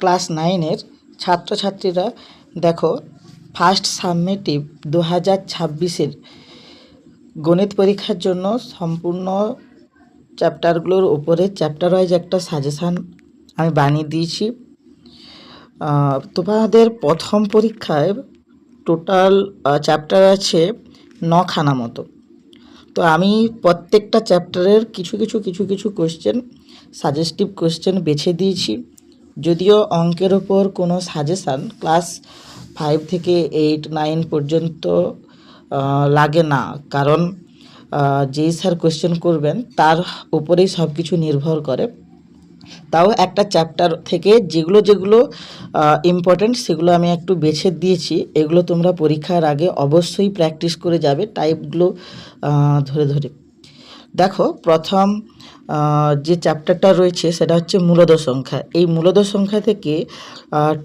Class 9-এর ছাত্রছাত্রীরা দেখো first সাবমিটিভ 2026-এর গণিত পরীক্ষার জন্য সম্পূর্ণ চ্যাপ্টারগুলোর উপরে চ্যাপ্টার ওয়াইজ একটা সাজেশান আমি বানিয়ে দিয়েছি। তোমাদের প্রথম পরীক্ষায় টোটাল চ্যাপ্টার আছে 9খানা মতো। তো আমি প্রত্যেকটা চ্যাপ্টারের কিছু কিছু কোশ্চেন সাজেস্টিভ কোশ্চেন বেছে দিয়েছি। যদিও অঙ্কের ওপর কোনো সাজেশান ক্লাস 5 থেকে 8, 9 পর্যন্ত লাগে না, কারণ যেই স্যার কোশ্চেন করবেন তার উপরেই সব কিছু নির্ভর করে। তাও একটা চ্যাপ্টার থেকে যেগুলো ইম্পর্ট্যান্ট সেগুলো আমি একটু বেছে দিয়েছি। এগুলো তোমরা পরীক্ষার আগে অবশ্যই প্র্যাকটিস করে যাবে টাইপগুলো ধরে ধরে। দেখো প্রথম যে চ্যাপ্টারটা রয়েছে সেটা হচ্ছে মূলদ সংখ্যা। এই মূলদ সংখ্যা থেকে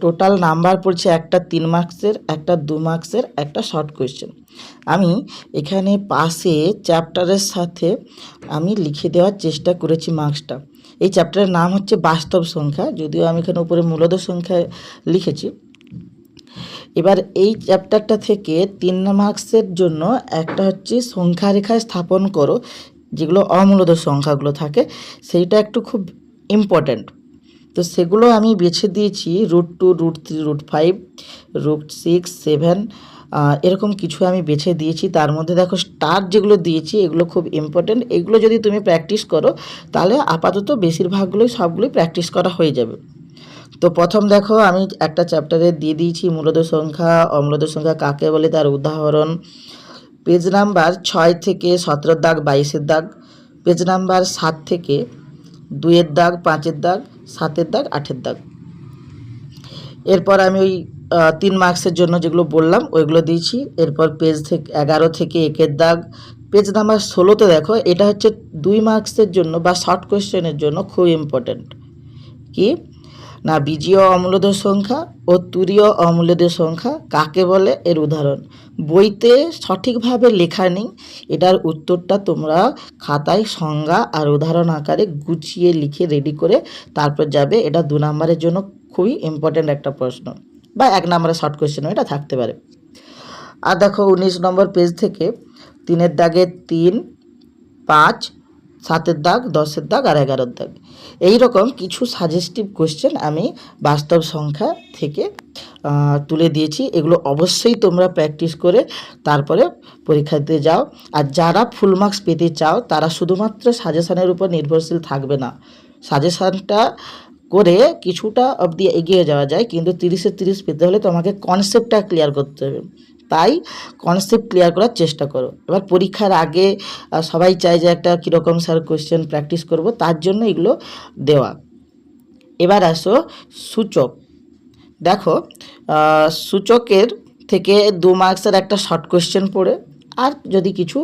টোটাল নাম্বার পড়ছে একটা 3 মার্কসের, একটা 2 মার্কসের, একটা শর্ট কোয়েশ্চেন। আমি এখানে পাশে চ্যাপ্টারের সাথে আমি লিখে দেওয়ার চেষ্টা করেছি মার্কসটা। এই চ্যাপ্টারের নাম হচ্ছে বাস্তব সংখ্যা, যদিও আমি এখানে উপরে মূলদ সংখ্যা লিখেছি। এবার এই চ্যাপ্টারটা থেকে 3 মার্কসের জন্য একটা হচ্ছে সংখ্যা রেখায় স্থাপন করো, যেগুলো অমূলদ সংখ্যাগুলো থাকে, সেইটা একটু খুব ইম্পর্ট্যান্ট। তো সেগুলো আমি বেছে দিয়েছি √2, √3, √5, √6, 7 এরকম কিছু আমি বেছে দিয়েছি। তার মধ্যে দেখো স্টার যেগুলো দিয়েছি এগুলো খুব ইম্পর্ট্যান্ট। এগুলো যদি তুমি প্র্যাকটিস করো তাহলে আপাতত বেশিরভাগগুলোই সবগুলোই প্র্যাকটিস করা হয়ে যাবে। তো প্রথম দেখো আমি একটা চ্যাপ্টারে দিয়ে দিয়েছি মূলদ সংখ্যা, অমূলদ সংখ্যা কাকে বলে তার উদাহরণ। পেজ নাম্বার 6 থেকে 17 দাগ, 22 দাগ, পেজ নাম্বার 7 থেকে 2 দাগ, 5 দাগ, 7 দাগ, 8 দাগ। এরপর আমি ওই 3 মার্কসের জন্য যেগুলো বললাম ওইগুলো দিয়েছি। এরপর পেজ থেকে 11 থেকে 1 দাগ, পেজ নাম্বার 16তে দেখো এটা হচ্ছে 2 মার্কসের জন্য বা শর্ট কোয়েশ্চেনের জন্য খুব ইম্পর্ট্যান্ট। কি না, বীজীয় অমূলদ সংখ্যা ও তুরীয় অমূলদ সংখ্যা কাকে বলে এর উদাহরণ। বইতে সঠিকভাবে লেখা নেই, এটার উত্তরটা তোমরা খাতায় সংজ্ঞা আর উদাহরণ আকারে গুছিয়ে লিখে রেডি করে তারপর যাবে। এটা 2 নম্বরের জন্য খুবই ইম্পর্ট্যান্ট একটা প্রশ্ন, বা 1 নম্বরের শর্ট কোয়েশ্চেন এটা থাকতে পারে। আর দেখো 19 নম্বর পেজ থেকে 3 দাগে 3, 5, 7 দাগ, 10 দাগ আর 11 দাগ, এইরকম কিছু সাজেস্টিভ কোশ্চেন আমি বাস্তব সংখ্যা থেকে তুলে দিয়েছি। এগুলো অবশ্যই তোমরা প্র্যাকটিস করে তারপরে পরীক্ষা দিতে যাও। আর যারা ফুল মার্কস পেতে চাও তারা শুধুমাত্র সাজেশানের উপর নির্ভরশীল থাকবে না। সাজেশানটা করে কিছুটা অবধি এগিয়ে যাওয়া যায়, কিন্তু 30-এ 30 পেতে হলে তোমাকে কনসেপ্টটা ক্লিয়ার করতে হবে। তাই কনসেপ্ট ক্লিয়ার করার চেষ্টা করো। এবার পরীক্ষার আগে সবাই চায় যে একটা কীরকম স্যার কোয়েশ্চেন প্র্যাকটিস করব, তার জন্য এগুলো দেওয়া। এবার আসো সূচক। দেখো সূচকের থেকে 2 মার্কসের একটা শর্ট কোয়েশ্চেন পড়ে, আর যদি কিছু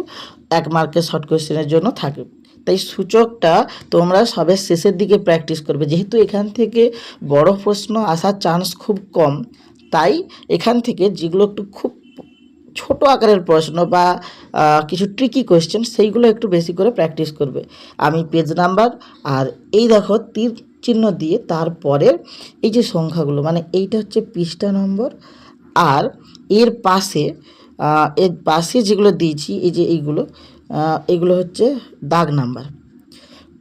1 মার্কের শর্ট কোয়েশ্চেনের জন্য থাকে। তাই সূচকটা তোমরা সবের শেষের দিকে প্র্যাকটিস করবে, যেহেতু এখান থেকে বড় প্রশ্ন আসার চান্স খুব কম। তাই এখান থেকে যেগুলো একটু খুব ছোট আকারের প্রশ্ন বা কিছু ট্রিকি কোয়েশ্চেন সেইগুলো একটু বেশি করে প্র্যাকটিস করবে। আমি পেজ নাম্বার আর এই দেখো তীর চিহ্ন দিয়ে তারপরের এই যে সংখ্যাগুলো, মানে এইটা হচ্ছে পৃষ্ঠা নম্বর, আর এর পাশে যেগুলো দিয়েছি এই যে এইগুলো হচ্ছে দাগ নাম্বার।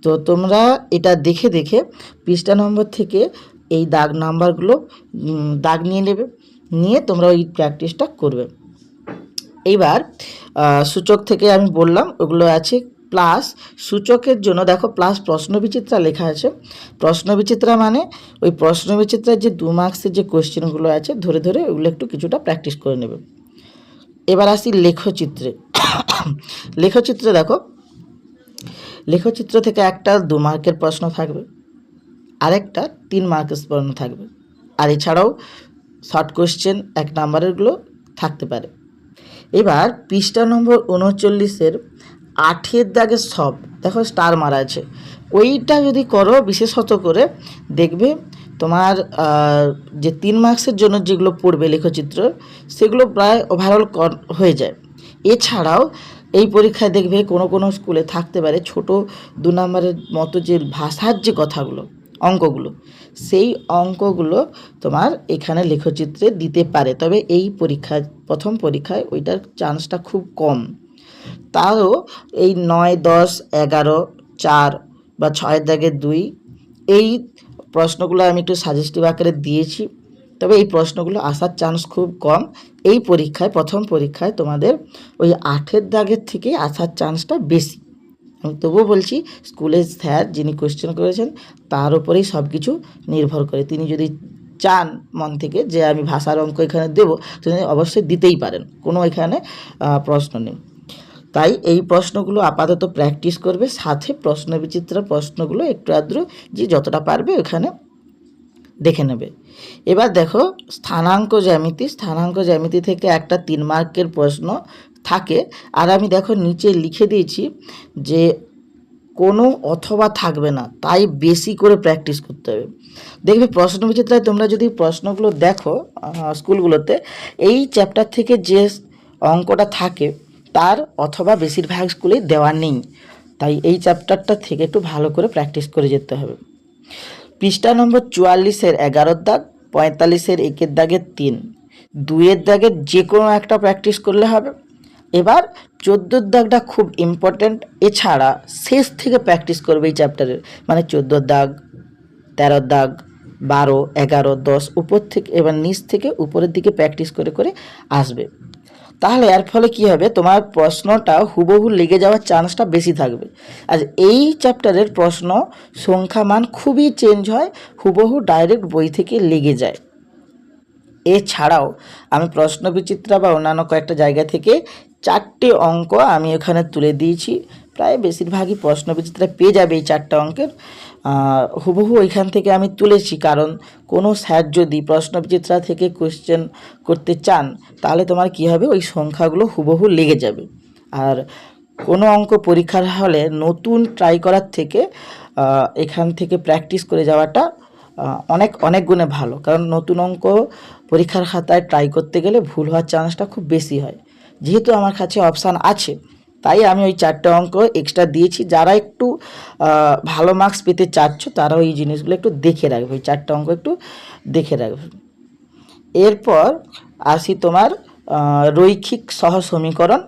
তো তোমরা এটা দেখে দেখে পৃষ্ঠা নম্বর থেকে এই দাগ নাম্বারগুলো দাগ নিয়ে নেবে, নিয়ে তোমরা ওই প্র্যাকটিসটা করবে। এইবার সূচক থেকে আমি বললাম ওগুলো আছে। প্লাস সূচকের জন্য দেখো প্লাস প্রশ্নবিচিত্রা লেখা আছে। প্রশ্নবিচিত্রা মানে ওই প্রশ্নবিচিত্রার যে 2 মার্কসের যে কোয়েশ্চেনগুলো আছে ধরে ধরে ওগুলো একটু কিছুটা প্র্যাকটিস করে নেবে। এবার আসি লেখচিত্রে। লেখচিত্রে দেখো লেখচিত্র থেকে একটা 2 মার্কের প্রশ্ন থাকবে, আরেকটা 3 মার্কের প্রশ্ন থাকবে, আর এছাড়াও শর্ট কোয়েশ্চেন 1 নম্বরেরগুলো থাকতে পারে। এবার পৃষ্ঠা নম্বর 39-এর 8 দাগের সব দেখো স্টার মারা আছে, ওইটা যদি করো বিশেষত করে দেখবে তোমার যে 3 মার্কসের জন্য যেগুলো পড়বে লেখচিত্র সেগুলো প্রায় ওভারঅল হয়ে যায়। এছাড়াও এই পরীক্ষায় দেখবে কোনো স্কুলে থাকতে পারে ছোট 2 নম্বরের মতো যে ভাষার যে কথাগুলো অঙ্কগুলো সেই অঙ্কগুলো তোমার এখানে লেখচিত্রে দিতে পারে, তবে এই পরীক্ষায় প্রথম পরীক্ষায় ওইটার চান্সটা খুব কম। তাও এই 9, 10, 11, 4 বা 6 দাগের 2 এই প্রশ্নগুলো আমি একটু সাজেস্টিভ আকারে দিয়েছি, তবে এই প্রশ্নগুলো আসার চান্স খুব কম। এই পরীক্ষায় প্রথম পরীক্ষায় তোমাদের ওই 8 দাগের থেকে আসার চান্সটা বেশি। আমি তবুও বলছি স্কুলের স্যার যিনি কোয়েশ্চেন করেছেন তার উপরেই সব কিছু নির্ভর করে। তিনি যদি চান মন থেকে যে আমি ভাষার অঙ্ক এখানে দেবো, তিনি অবশ্যই দিতেই পারেন, কোনো এখানে প্রশ্ন নেই। তাই এই প্রশ্নগুলো আপাতত প্র্যাকটিস করবে, সাথে প্রশ্নবিচিত্র প্রশ্নগুলো একটু আধটু যে যতটা পারবে ওখানে দেখে নেবে। এবার দেখো স্থানাঙ্ক জ্যামিতি থেকে একটা 3 মার্কের প্রশ্ন থাকে, আর আমি দেখো নিচে লিখে দিয়েছি যে কোনো অথবা থাকবে না, তাই বেশি করে প্র্যাকটিস করতে হবে। দেখবে প্রশ্নবিচিত্রায় তোমরা যদি প্রশ্নগুলো দেখো স্কুলগুলোতে, এই চ্যাপ্টার থেকে যে অঙ্কটা থাকে তার অথবা বেশিরভাগ স্কুলেই দেওয়া নেই, তাই এই চ্যাপ্টারটা থেকে একটু ভালো করে প্র্যাকটিস করে যেতে হবে। পৃষ্ঠা নম্বর 44-এর 11 দাগ, 45-এর 1 দাগের 3, 2 দাগের যে কোনো একটা প্র্যাকটিস করলে হবে। এবার 14 দাগটা খুব ইম্পর্ট্যান্ট, এছাড়া শেষ থেকে প্র্যাকটিস করবে এই চ্যাপ্টারের, মানে 14 দাগ, 13 দাগ, 12, 11, 10 উপর থেকে এবার নিচ থেকে উপরের দিকে প্র্যাকটিস করে করে আসবে। তাহলে এর ফলে কি হবে, তোমার প্রশ্নটা হুবহু লেগে যাওয়ার চান্সটা বেশি থাকবে। আর এই চ্যাপ্টারের প্রশ্ন সংখ্যা মান খুবই চেঞ্জ হয়, হুবহু ডাইরেক্ট বই থেকে লেগে যায়। এছাড়াও আমি প্রশ্নবিচিত্রা বা অন্যান্য কয়েকটা জায়গা থেকে 4টে অঙ্ক আমি এখানে তুলে দিয়েছি, প্রায় বেশিরভাগই প্রশ্নবিচিত্রা পেয়ে যাবে এই 4টে অঙ্কের হুবহু ওইখান থেকে আমি তুলেছি, কারণ কোনো স্যার যদি প্রশ্নবিচিত্রা থেকে কোয়েশ্চেন করতে চান তাহলে তোমার কি হবে, ওই সংখ্যাগুলো হুবহু লেগে যাবে। আর কোনো অঙ্ক পরীক্ষার হলে নতুন ট্রাই করার থেকে এখান থেকে প্র্যাকটিস করে যাওয়াটা অনেক গুণে ভালো, কারণ নতুন অঙ্ক পরীক্ষার খাতায় ট্রাই করতে গেলে ভুল হওয়ার চান্সটা খুব বেশি হয়। যেহেতু আমার কাছে অপশান আছে তাই আমি ওই 4টে অঙ্ক এক্সট্রা দিয়েছি। যারা একটু ভালো মার্কস পেতে চাচ্ছ তারা ওই জিনিসগুলো একটু দেখে রাখবে, ওই 4টে অঙ্ক একটু দেখে রাখবে। এরপর আসি তোমার রৈখিক সহ সমীকরণ।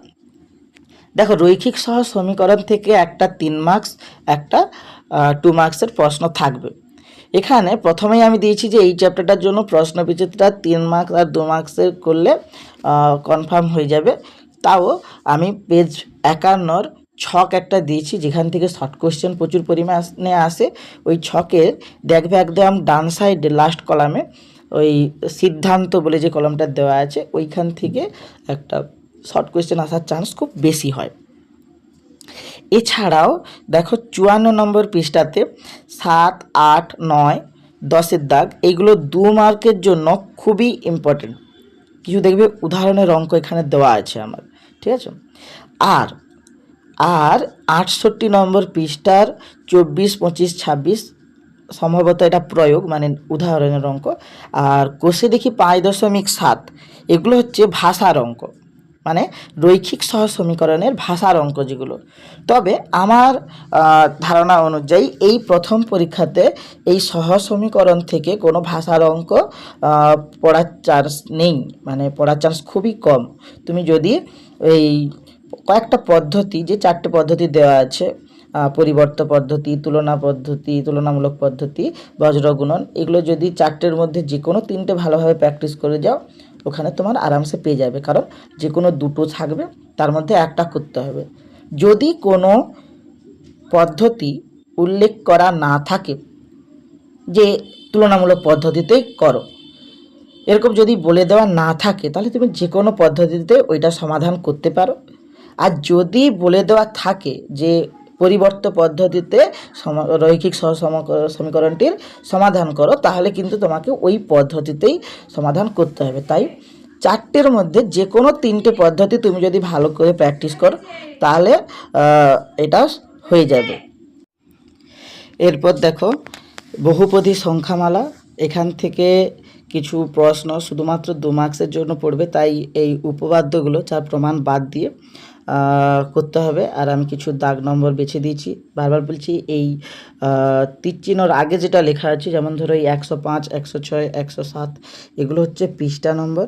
দেখো রৈখিক সহ সমীকরণ থেকে একটা 3 মার্কস, একটা 2 মার্কসের প্রশ্ন থাকবে। এখানে প্রথমেই আমি দিয়েছি যে এই চ্যাপ্টারটার জন্য প্রশ্নবিচিত্রা 3 মার্কস আর 2 মার্কসের করলে কনফার্ম হয়ে যাবে। তাও আমি পেজ 51-র ছক একটা দিয়েছি, যেখান থেকে শর্ট কোশ্চেন প্রচুর পরিমাণে আসে। ওই ছকের দেখবে একদম ডান সাইডে লাস্ট কলামে ওই সিদ্ধান্ত বলে যে কলামটা দেওয়া আছে, ওইখান থেকে একটা শর্ট কোশ্চেন আসার চান্স খুব বেশি হয়। এছাড়াও দেখো 54 নম্বর পৃষ্ঠাতে 7, 8, 9, 10-এর দাগ, এইগুলো 2 মার্কের জন্য খুবই ইম্পর্টেন্ট। কিছু দেখবে উদাহরণের অঙ্ক এখানে দেওয়া আছে আমার, ঠিক আছে। আর 68 নম্বর পৃষ্ঠার 24, 25, 26 সম্ভবত এটা প্রয়োগ, মানে উদাহরণের অঙ্ক। আর কোষে দেখি 5.7 এগুলো হচ্ছে ভাষার অঙ্ক, মানে রৈখিক সহ সমীকরণের ভাষার অঙ্ক যেগুলো। তবে আমার ধারণা অনুযায়ী এই প্রথম পরীক্ষাতে এই সহ সমীকরণ থেকে কোনো ভাষার অঙ্ক পড়ার চান্স নেই, মানে পড়ার চান্স খুবই কম। তুমি যদি এই কয়েকটা পদ্ধতি, যে 4টে পদ্ধতি দেওয়া আছে, পরিবর্ত পদ্ধতি, তুলনা পদ্ধতি, তুলনামূলক পদ্ধতি, বজ্রগুণন, এগুলো যদি 4টের মধ্যে যে কোনো 3টে ভালোভাবে প্র্যাকটিস করে যাও ওখানে তোমার আরামসে পেয়ে যাবে, কারণ যে কোনো 2টো থাকবে, তার মধ্যে একটা করতে হবে। যদি কোনো পদ্ধতি উল্লেখ করা না থাকে যে তুলনামূলক পদ্ধতিতেই করো, এরকম যদি বলে দেওয়া না থাকে তাহলে তুমি যে কোনো পদ্ধতিতে ওইটা সমাধান করতে পারো। আর যদি বলে দেওয়া থাকে যে পরিবর্ত পদ্ধতিতে রৈখিক সহ সমীকরণটির সমাধান করো, তাহলে কিন্তু তোমাকে ওই পদ্ধতিতেই সমাধান করতে হবে। তাই 4টের মধ্যে যে কোনো 3টে পদ্ধতি তুমি যদি ভালো করে প্র্যাকটিস করো তাহলে এটা হয়ে যাবে। এরপর দেখো বহুপদী সংখ্যামালা, এখান থেকে কিছু প্রশ্ন শুধুমাত্র 2 মার্কসের জন্য পড়বে, তাই এই উপপাদ্যগুলো 4 প্রমাণ বাদ দিয়ে করতে হবে। আর আমি কিছু দাগ নম্বর বেছে দিয়েছি। বারবার বলছি এই তীর চিহ্নর আগে যেটা লেখা আছে, যেমন ধরো এই 105, 106, 107 এগুলো হচ্ছে পৃষ্ঠা নম্বর।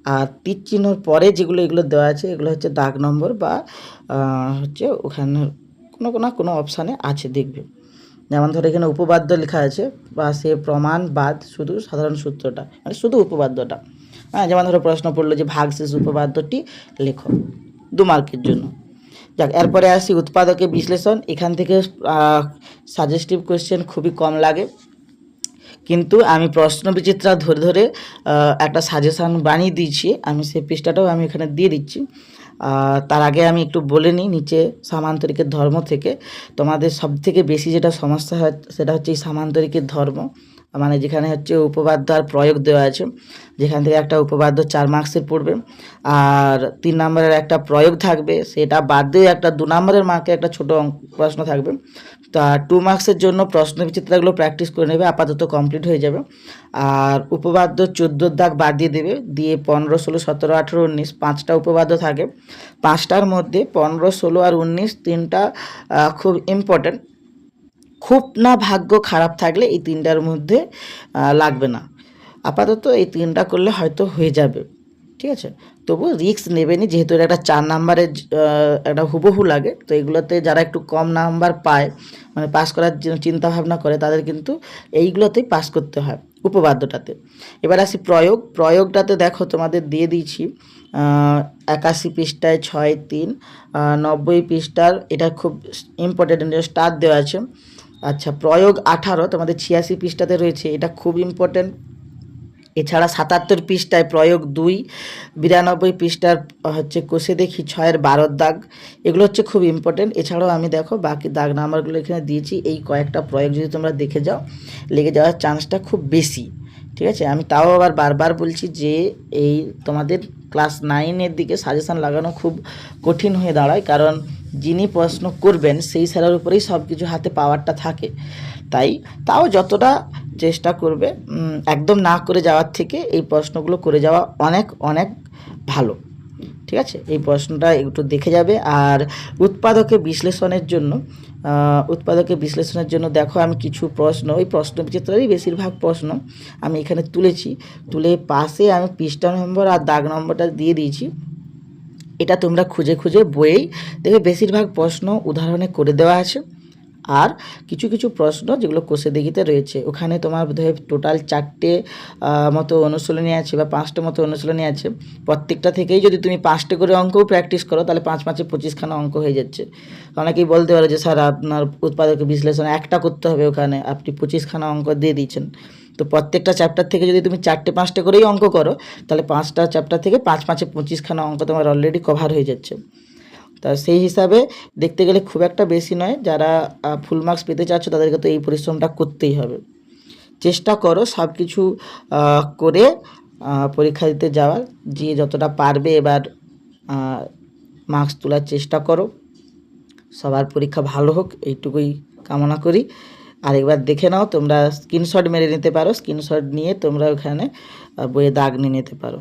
আর তীর চিহ্নর পরে যেগুলো এগুলো দেওয়া আছে এগুলো হচ্ছে দাগ নম্বর বা হচ্ছে ওখানে কোনো অপশানে আছে দেখবে। যেমন ধরো এখানে উপপাদ্য লেখা আছে বা সে প্রমাণ বাদ শুধু সাধারণ সূত্রটা, মানে শুধু উপপাদ্যটা। হ্যাঁ, যেমন ধরো প্রশ্ন পড়লো যে ভাগশেষ উপপাদ্যটি লেখো, 2 মার্কের জন্য। যাক, এরপরে আসি উৎপাদকের বিশ্লেষণ। এখান থেকে সাজেস্টিভ কোয়েশ্চেন খুবই কম লাগে, কিন্তু আমি প্রশ্ন বিচিত্রা ধরে ধরে একটা সাজেশান বানিয়ে দিয়েছি। আমি সেই পৃষ্ঠাটাও আমি এখানে দিয়ে দিচ্ছি। তার আগে আমি একটু বলে নিই, নিচে সামান্তরিকের ধর্ম থেকে তোমাদের সবথেকে বেশি যেটা সমস্যা হয় সেটা হচ্ছে এই সামান্তরিকের ধর্ম, মানে যেখানে হচ্ছে উপপাদ্য আর প্রয়োগ দেওয়া আছে, যেখান থেকে একটা উপপাদ্য 4 মার্কসের পড়বে আর 3 নম্বরের একটা প্রয়োগ থাকবে, সেটা বাদ দিয়ে একটা 2 নম্বরের মার্কে একটা ছোটো প্রশ্ন থাকবে। তা 2 মার্কসের জন্য প্রশ্ন বিচিত্রাগুলো প্র্যাকটিস করে নেবে, আপাতত কমপ্লিট হয়ে যাবে। আর উপপাদ্য 14 দাগ বাদ দিয়ে দেবে, দিয়ে 15, 16, 17, 18, 19 5টা উপপাদ্য থাকে। 5টার মধ্যে 15, 16 আর 19 3টা খুব ইম্পর্ট্যান্ট। খুব না ভাগ্য খারাপ থাকলে এই 3টার মধ্যে লাগবে না। আপাতত এই 3টা করলে হয়তো হয়ে যাবে, ঠিক আছে। তবু রিস্ক নেবেনি, যেহেতু এটা একটা 4 নাম্বারের একটা হুবহু লাগে। তো এগুলোতে যারা একটু কম নাম্বার পায়, মানে পাস করার জন্য চিন্তা ভাবনা করে, তাদের কিন্তু এইগুলোতেই পাস করতে হয়, উপপাদ্যটাতে। এবার আসি প্রয়োগটাতে দেখো তোমাদের দিয়ে দিয়েছি 81 পৃষ্ঠায় 6-3, 90 পৃষ্ঠার, এটা খুব ইম্পর্টেন্ট, স্টার দেওয়া আছে। আচ্ছা, প্রয়োগ 18 তোমাদের 86 পৃষ্ঠাতে রয়েছে, এটা খুব ইম্পর্টেন্ট। এছাড়া 77 পৃষ্ঠায় প্রয়োগ 2, 92 পৃষ্ঠার হচ্ছে কষে দেখি 6-এর 12 দাগ, এগুলো হচ্ছে খুব ইম্পর্টেন্ট। এছাড়াও আমি দেখো বাকি দাগ নাম্বারগুলো এখানে দিয়েছি, এই কয়েকটা প্রয়োগ যদি তোমরা দেখে যাও লেগে যাওয়ার চান্সটা খুব বেশি, ঠিক আছে। আমি তাও আবার বারবার বলছি যে এই তোমাদের ক্লাস 9-এর দিকে সাজেশান লাগানো খুব কঠিন হয়ে দাঁড়ায়, কারণ যিনি প্রশ্ন করবেন সেই স্যারের উপরেই সব কিছু হাতে পাওয়ারটা থাকে। তাই তাও যতটা চেষ্টা করবে, একদম না করে যাওয়ার থেকে এই প্রশ্নগুলো করে যাওয়া অনেক অনেক ভালো, ঠিক আছে। এই প্রশ্নটা একটু দেখে যাবে। আর উৎপাদকের বিশ্লেষণের জন্য দেখো আমি কিছু প্রশ্ন, ওই প্রশ্ন বিচিত্রেরই বেশিরভাগ প্রশ্ন আমি এখানে তুলে পাশে আমি পৃষ্ঠা নম্বর আর দাগ নম্বরটা দিয়ে দিয়েছি। এটা তোমরা খুঁজে খুঁজে বইয়েই দেখবে বেশিরভাগ প্রশ্ন উদাহরণে করে দেওয়া আছে। আর কিছু কিছু প্রশ্ন যেগুলো কোষে দেখিতে রয়েছে, ওখানে তোমার বোধহয় টোটাল 4টে মতো অনুশীলনী আছে বা 5টে মতো অনুশীলনী আছে। প্রত্যেকটা থেকেই যদি তুমি 5টে করে অঙ্কও প্র্যাকটিস করো, তাহলে 5-5-এ 25খানা অঙ্ক হয়ে যাচ্ছে। অনেকেই বলতে পারে যে স্যার আপনার উৎপাদকের বিশ্লেষণ একটা করতে হবে, ওখানে আপনি 25খানা অঙ্ক দিয়ে দিচ্ছেন। তো প্রত্যেকটা চ্যাপ্টার থেকে যদি তুমি 4টে-5টে করেই অঙ্ক করো, তাহলে 5টা চ্যাপ্টার থেকে 5-5-এ 25খানা অঙ্ক তোমার অলরেডি কভার হয়ে যাচ্ছে। তা সেই হিসাবে দেখতে গেলে খুব একটা বেশি নয়। যারা ফুল মার্কস পেতে চাচ্ছ তাদেরকে তো এই পরিশ্রমটা করতেই হবে। চেষ্টা করো সব কিছু করে পরীক্ষা দিতে যাওয়ার, যে যতটা পারবে এবার মার্কস তোলার চেষ্টা করো। সবার পরীক্ষা ভালো হোক এইটুকুই কামনা করি। আর একবার দেখে নাও, তোমরা স্ক্রিনশট মেরে নিতে পারো, স্ক্রিনশট নিয়ে তোমরা ওখানে বইয়ে দাগ নিয়ে নিতে পারো।